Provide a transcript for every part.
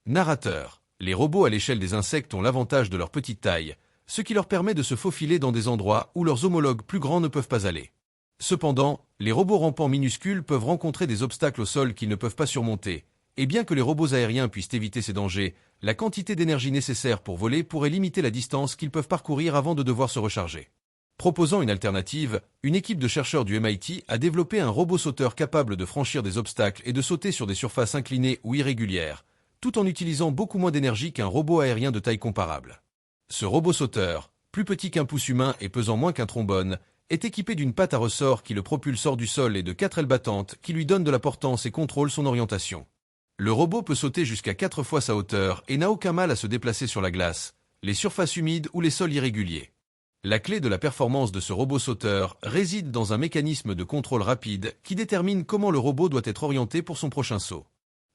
Narrateur. Les robots à l'échelle des insectes ont l'avantage de leur petite taille, ce qui leur permet de se faufiler dans des endroits où leurs homologues plus grands ne peuvent pas aller. Cependant, les robots rampants minuscules peuvent rencontrer des obstacles au sol qu'ils ne peuvent pas surmonter, et bien que les robots aériens puissent éviter ces dangers, la quantité d'énergie nécessaire pour voler pourrait limiter la distance qu'ils peuvent parcourir avant de devoir se recharger. Proposant une alternative, une équipe de chercheurs du MIT a développé un robot sauteur capable de franchir des obstacles et de sauter sur des surfaces inclinées ou irrégulières, tout en utilisant beaucoup moins d'énergie qu'un robot aérien de taille comparable. Ce robot sauteur, plus petit qu'un pouce humain et pesant moins qu'un trombone, est équipé d'une patte à ressort qui le propulse hors du sol et de 4 ailes battantes qui lui donnent de la portance et contrôlent son orientation. Le robot peut sauter jusqu'à 4 fois sa hauteur et n'a aucun mal à se déplacer sur la glace, les surfaces humides ou les sols irréguliers. La clé de la performance de ce robot sauteur réside dans un mécanisme de contrôle rapide qui détermine comment le robot doit être orienté pour son prochain saut.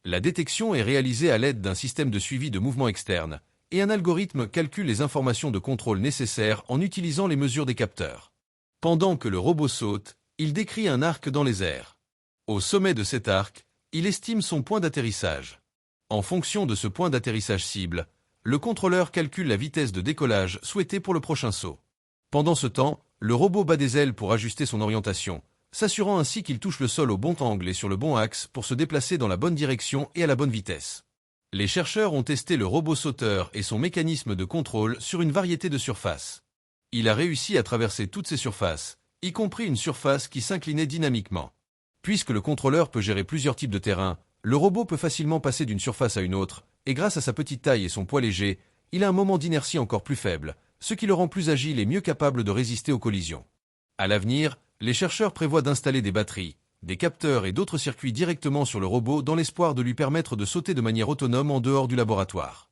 La détection est réalisée à l'aide d'un système de suivi de mouvement externe, et un algorithme calcule les informations de contrôle nécessaires en utilisant les mesures des capteurs. Pendant que le robot saute, il décrit un arc dans les airs. Au sommet de cet arc, il estime son point d'atterrissage. En fonction de ce point d'atterrissage cible, le contrôleur calcule la vitesse de décollage souhaitée pour le prochain saut. Pendant ce temps, le robot bat des ailes pour ajuster son orientation, s'assurant ainsi qu'il touche le sol au bon angle et sur le bon axe pour se déplacer dans la bonne direction et à la bonne vitesse. Les chercheurs ont testé le robot sauteur et son mécanisme de contrôle sur une variété de surfaces. Il a réussi à traverser toutes ces surfaces, y compris une surface qui s'inclinait dynamiquement. Puisque le contrôleur peut gérer plusieurs types de terrain, le robot peut facilement passer d'une surface à une autre, et grâce à sa petite taille et son poids léger, il a un moment d'inertie encore plus faible, ce qui le rend plus agile et mieux capable de résister aux collisions. À l'avenir, les chercheurs prévoient d'installer des batteries, des capteurs et d'autres circuits directement sur le robot dans l'espoir de lui permettre de sauter de manière autonome en dehors du laboratoire.